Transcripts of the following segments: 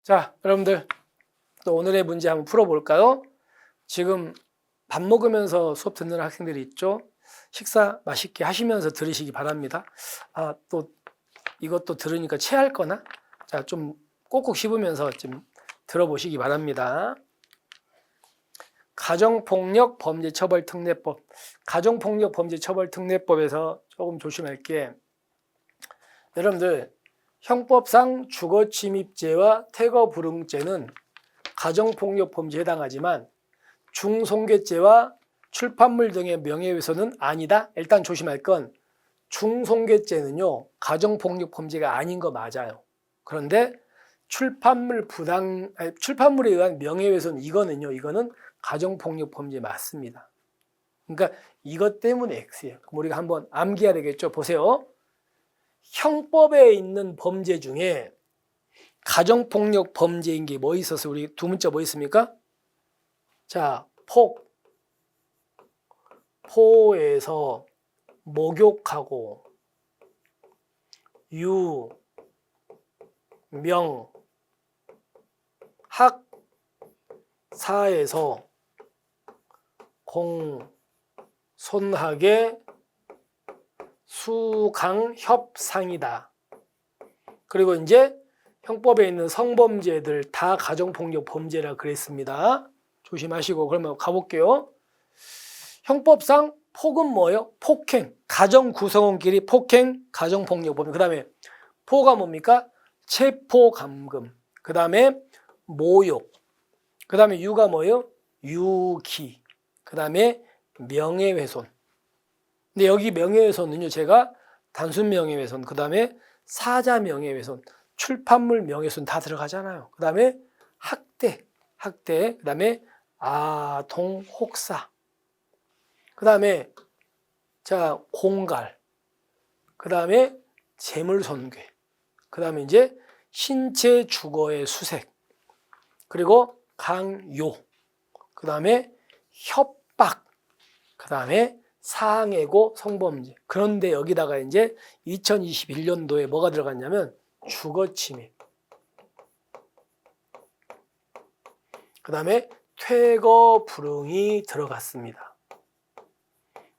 자, 여러분들 또 오늘의 문제 한번 풀어볼까요? 지금 밥 먹으면서 수업 듣는 학생들이 있죠? 식사 맛있게 하시면서 들으시기 바랍니다. 또 이것도 들으니까 체할 거나? 자, 좀 꼭꼭 씹으면서 좀 들어보시기 바랍니다. 가정폭력 범죄처벌특례법. 가정폭력 범죄처벌특례법에서 조금 조심할 게, 여러분들 형법상 주거침입죄와 퇴거불응죄는 가정폭력 범죄에 해당하지만 중손괴죄와 출판물 등의 명예훼손은 아니다. 일단 조심할 건 중손괴죄는요 가정폭력 범죄가 아닌 거 맞아요. 그런데 출판물에 의한 명예훼손 이거는 가정폭력 범죄 맞습니다. 그러니까 이것 때문에 X예요. 그럼 우리가 한번 암기해야 되겠죠. 보세요. 형법에 있는 범죄 중에 가정폭력 범죄인 게 뭐 있어서 우리 두 문자 뭐 있습니까? 자, 포에서 목욕하고 학사에서 공손하게 수강협상이다. 그리고 이제 형법에 있는 성범죄들 다 가정폭력 범죄라 그랬습니다. 조심하시고 그러면 가볼게요. 형법상 폭은 뭐예요? 폭행, 가정 구성원끼리 폭행, 가정폭력 범죄. 그 다음에 포가 뭡니까? 체포감금. 그 다음에 모욕. 그 다음에 유가 뭐예요? 유기. 그 다음에 명예훼손. 근데 여기 명예훼손은요, 제가 단순 명예훼손, 그 다음에 사자 명예훼손, 출판물 명예훼손 다 들어가잖아요. 그 다음에 학대, 그 다음에 아동 혹사, 그 다음에 자 공갈, 그 다음에 재물손괴, 그 다음에 이제 신체 주거의 수색, 그리고 강요, 그 다음에 협박, 그 다음에 상해고 성범죄. 그런데 여기다가 이제 2021년도에 뭐가 들어갔냐면 주거침입, 그 다음에 퇴거불응이 들어갔습니다.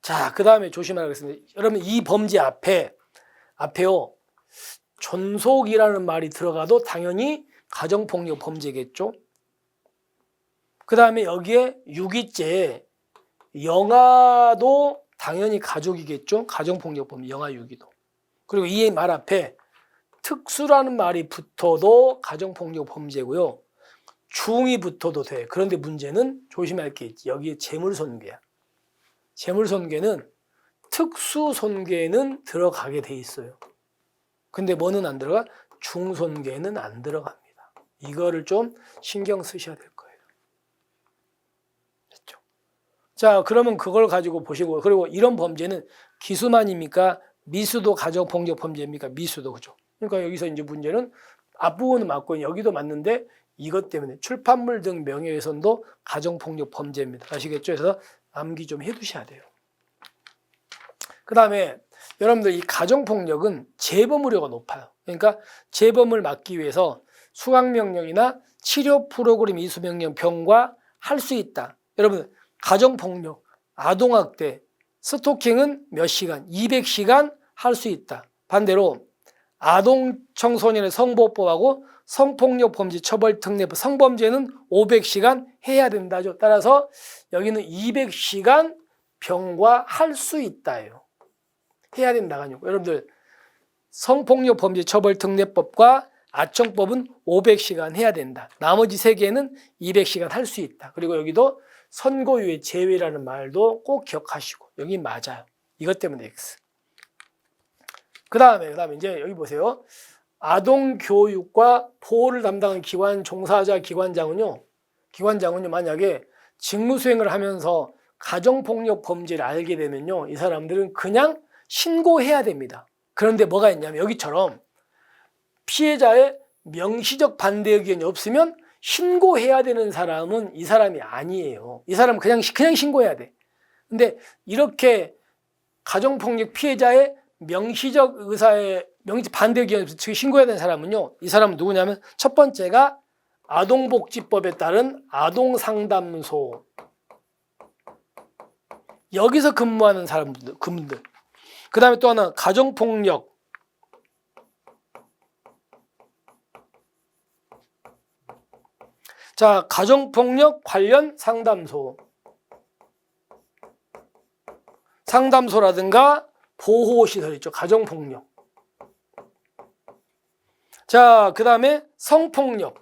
자, 그 다음에 조심하겠습니다. 여러분 이 범죄 앞에요 존속이라는 말이 들어가도 당연히 가정폭력 범죄겠죠. 그 다음에 여기에 유기죄, 영아도 당연히 가족이겠죠. 가정폭력 범죄, 영아 유기도. 그리고 이 말 앞에 특수라는 말이 붙어도 가정폭력 범죄고요. 중이 붙어도 돼. 그런데 문제는 조심할 게 있지. 여기에 재물손괴야. 재물손괴는 특수손괴는 들어가게 돼 있어요. 근데 뭐는 안 들어가? 중손괴는 안 들어갑니다. 이거를 좀 신경 쓰셔야 될 거예요. 됐죠? 자, 그러면 그걸 가지고 보시고, 그리고 이런 범죄는 기수만입니까? 미수도 가정폭력 범죄입니까? 미수도, 그죠? 그러니까 여기서 이제 문제는 앞부분은 맞고 여기도 맞는데 이것 때문에 출판물 등 명예훼손도 가정폭력 범죄입니다. 아시겠죠? 그래서 암기 좀 해두셔야 돼요. 그 다음에 여러분들 이 가정폭력은 재범 우려가 높아요. 그러니까 재범을 막기 위해서 수강명령이나 치료 프로그램 이수명령 병과 할 수 있다. 여러분 가정폭력, 아동학대, 스토킹은 몇 시간? 200시간 할 수 있다. 반대로 아동 청소년의 성보호법하고 성폭력 범죄 처벌특례법, 성범죄는 500시간 해야 된다죠. 따라서 여기는 200시간 병과 할 수 있다예요. 해야 된다가요. 여러분들 성폭력 범죄 처벌특례법과 아청법은 500시간 해야 된다. 나머지 3개는 200시간 할 수 있다. 그리고 여기도 선고유예 제외라는 말도 꼭 기억하시고, 여기 맞아요. 이것 때문에 X. 그 다음에 이제 여기 보세요. 아동 교육과 보호를 담당하는 기관 종사자 기관장은요 만약에 직무 수행을 하면서 가정폭력 범죄를 알게 되면요, 이 사람들은 그냥 신고해야 됩니다. 그런데 뭐가 있냐면 여기처럼 피해자의 명시적 반대 의견이 없으면 신고해야 되는 사람은 이 사람이 아니에요. 이 사람은 그냥 신고해야 돼. 근데 이렇게 가정폭력 피해자의 명시적 의사의 반대 의견이 없이 신고해야 되는 사람은요, 이 사람은 누구냐면 첫 번째가 아동복지법에 따른 아동상담소. 여기서 근무하는 사람들, 그분들. 그 다음에 또 하나 가정폭력. 자, 가정폭력 관련 상담소. 상담소라든가 보호시설 있죠. 가정폭력. 자, 그 다음에 성폭력.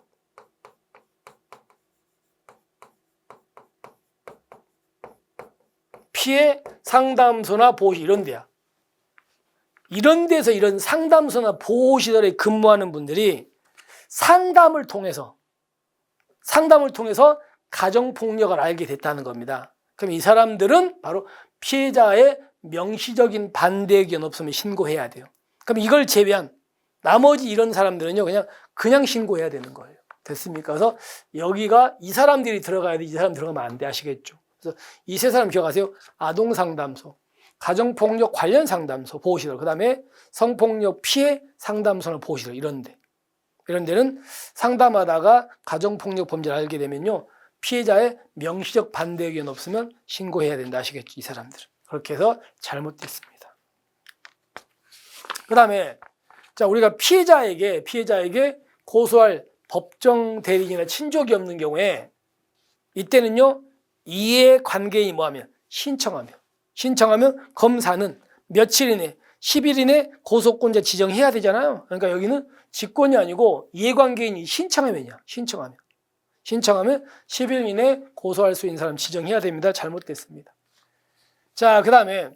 피해 상담소나 보호시 이런 데야. 이런 데서 이런 상담소나 보호시설에 근무하는 분들이 상담을 통해서 가정폭력을 알게 됐다는 겁니다. 그럼 이 사람들은 바로 피해자의 명시적인 반대 의견 없으면 신고해야 돼요. 그럼 이걸 제외한 나머지 이런 사람들은요, 그냥 신고해야 되는 거예요. 됐습니까? 그래서 여기가 이 사람들이 들어가야 돼. 이 사람 들어가면 안 돼. 아시겠죠? 그래서 이 세 사람 기억하세요. 아동상담소, 가정폭력 관련 상담소, 보호시설, 그 다음에 성폭력 피해 상담소나 보호시설 이런 데는 상담하다가 가정폭력 범죄를 알게 되면요, 피해자의 명시적 반대 의견 없으면 신고해야 된다. 아시겠죠? 이 사람들은. 그렇게 해서 잘못됐습니다. 그 다음에 자, 우리가 피해자에게 고소할 법정 대리인이나 친족이 없는 경우에 이때는요, 이해관계인이 뭐하면 신청하면 검사는 며칠 이내 10일 이내 고소권자 지정해야 되잖아요. 그러니까 여기는 직권이 아니고 이해관계인이 신청하면 10일 이내 고소할 수 있는 사람 지정해야 됩니다. 잘못됐습니다. 자, 그 다음에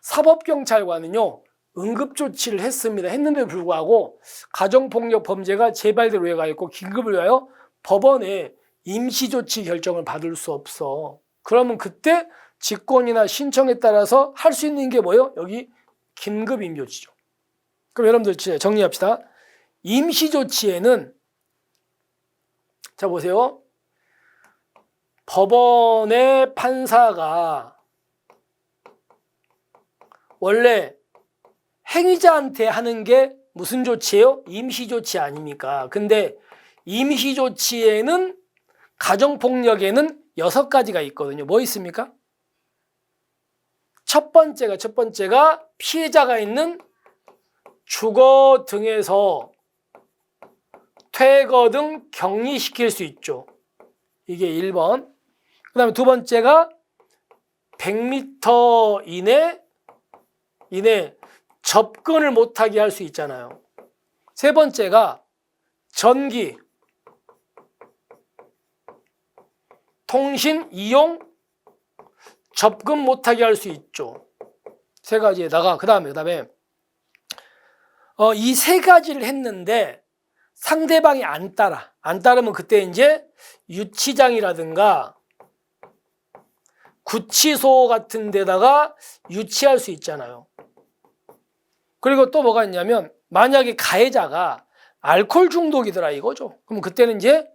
사법경찰관은요, 응급조치를 했는데도 불구하고 가정폭력 범죄가 재발될 우려가 있고 긴급을 위하여 법원에 임시조치 결정을 받을 수 없어. 그러면 그때 직권이나 신청에 따라서 할 수 있는 게 뭐예요? 여기 긴급임조치죠. 그럼 여러분들 정리합시다. 임시조치에는 자 보세요. 법원의 판사가 원래 행위자한테 하는 게 무슨 조치예요? 임시조치 아닙니까? 근데 임시조치에는 가정폭력에는 6가지가 있거든요. 뭐 있습니까? 첫 번째가 피해자가 있는 주거 등에서 퇴거 등 격리시킬 수 있죠. 이게 1번. 그 다음에 두 번째가 100m 이내 접근을 못하게 할 수 있잖아요. 세 번째가 전기, 통신 이용, 접근 못하게 할 수 있죠. 세 가지에다가 그 다음에 이 세 가지를 했는데 상대방이 안 따르면 그때 이제 유치장이라든가 구치소 같은 데다가 유치할 수 있잖아요. 그리고 또 뭐가 있냐면 만약에 가해자가 알코올 중독이더라 이거죠. 그럼 그때는 이제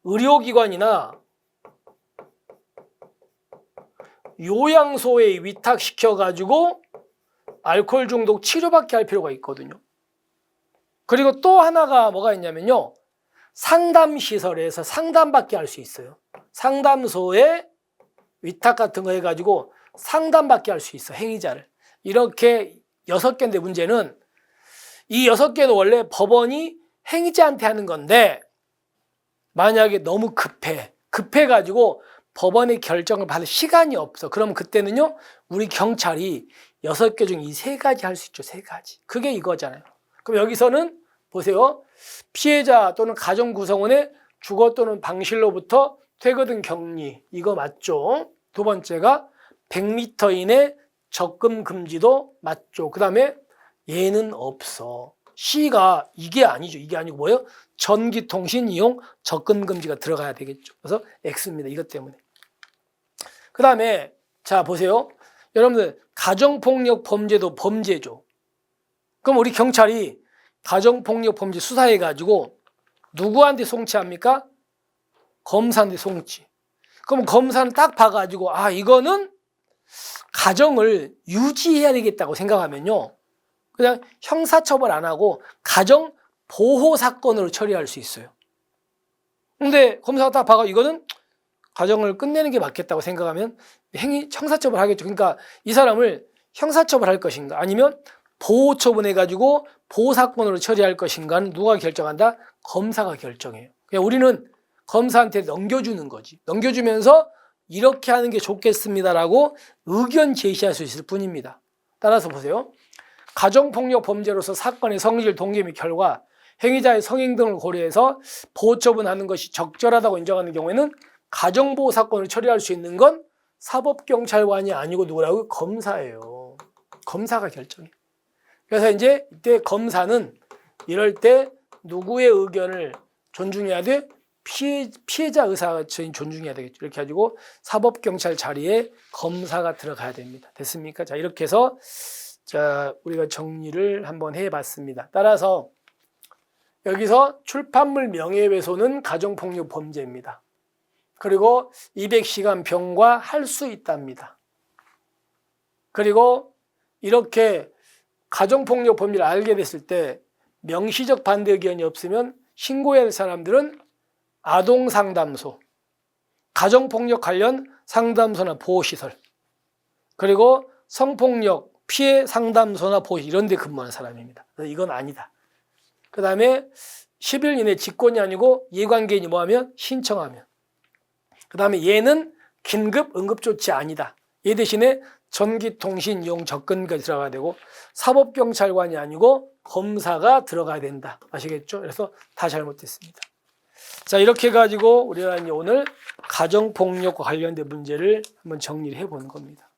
의료기관이나 요양소에 위탁시켜가지고 알코올 중독 치료받게 할 필요가 있거든요. 그리고 또 하나가 뭐가 있냐면요, 상담시설에서 상담받게 할 수 있어요. 상담소에 위탁 같은 거 해가지고 상담받게 할 수 있어, 행위자를. 이렇게 6개인데 문제는 이 6개는 원래 법원이 행위자한테 하는 건데 만약에 너무 급해가지고 법원의 결정을 받을 시간이 없어. 그러면 그때는요, 우리 경찰이 6개 중에 이 3가지 할 수 있죠. 3가지. 그게 이거잖아요. 그럼 여기서는 보세요. 피해자 또는 가정 구성원의 주거 또는 방실로부터 퇴거 등 격리. 이거 맞죠? 두 번째가 100m 이내 접근 금지도 맞죠. 그 다음에 얘는 없어. C가 이게 아니죠. 이게 아니고 뭐예요? 전기통신 이용 접근 금지가 들어가야 되겠죠. 그래서 X입니다. 이것 때문에. 그 다음에 자 보세요. 여러분들 가정폭력 범죄도 범죄죠. 그럼 우리 경찰이 가정폭력 범죄 수사해가지고 누구한테 송치합니까? 검사한테 송치. 그럼 검사는 딱 봐가지고 이거는 가정을 유지해야 되겠다고 생각하면요, 그냥 형사처벌 안 하고 가정보호 사건으로 처리할 수 있어요. 근데 검사가 딱 봐가 이거는 가정을 끝내는 게 맞겠다고 생각하면 형사처벌 하겠죠. 그러니까 이 사람을 형사처벌할 것인가 아니면 보호처분해가지고 보호사건으로 처리할 것인가는 누가 결정한다? 검사가 결정해요. 그냥 우리는 검사한테 넘겨주는 거지. 넘겨주면서 이렇게 하는 게 좋겠습니다라고 의견 제시할 수 있을 뿐입니다. 따라서 보세요. 가정폭력 범죄로서 사건의 성질, 동기 및 결과, 행위자의 성행 등을 고려해서 보호처분하는 것이 적절하다고 인정하는 경우에는 가정보호 사건을 처리할 수 있는 건 사법경찰관이 아니고 누구라고? 검사예요. 검사가 결정해요. 그래서 이제 이때 검사는 이럴 때 누구의 의견을 존중해야 돼? 피해자 의사가 존중해야 되겠죠. 이렇게 가지고 사법경찰 자리에 검사가 들어가야 됩니다. 됐습니까? 자, 이렇게 해서 자, 우리가 정리를 한번 해봤습니다. 따라서 여기서 출판물 명예훼손은 가정폭력 범죄입니다. 그리고 200시간 병과 할 수 있답니다. 그리고 이렇게 가정폭력 범죄를 알게 됐을 때 명시적 반대 의견이 없으면 신고해야 할 사람들은 아동상담소, 가정폭력 관련 상담소나 보호시설, 그리고 성폭력 피해 상담소나 보호 이런 데 근무하는 사람입니다. 그래서 이건 아니다. 그 다음에 10일 이내 직권이 아니고 이해관계인이 뭐하면 신청하면, 그 다음에 얘는 긴급 응급조치 아니다. 얘 대신에 전기통신 이용 접근까지 들어가야 되고 사법경찰관이 아니고 검사가 들어가야 된다. 아시겠죠? 그래서 다 잘못됐습니다. 자, 이렇게 해가지고 우리가 이제 오늘 가정폭력과 관련된 문제를 한번 정리를 해보는 겁니다.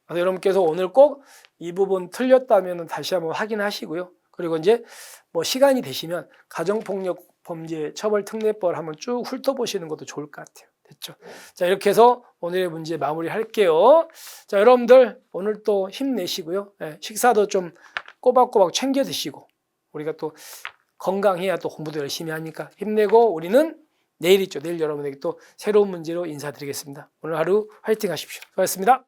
그래서 여러분께서 오늘 꼭 이 부분 틀렸다면 다시 한번 확인하시고요. 그리고 이제 뭐 시간이 되시면 가정폭력 범죄 처벌특례법을 한번 쭉 훑어보시는 것도 좋을 것 같아요. 됐죠? 자, 이렇게 해서 오늘의 문제 마무리 할게요. 자, 여러분들 오늘 또 힘내시고요. 네, 식사도 좀 꼬박꼬박 챙겨 드시고 우리가 또 건강해야 또 공부도 열심히 하니까 힘내고 우리는 내일 있죠. 내일 여러분에게 또 새로운 문제로 인사드리겠습니다. 오늘 하루 화이팅 하십시오. 수고하셨습니다.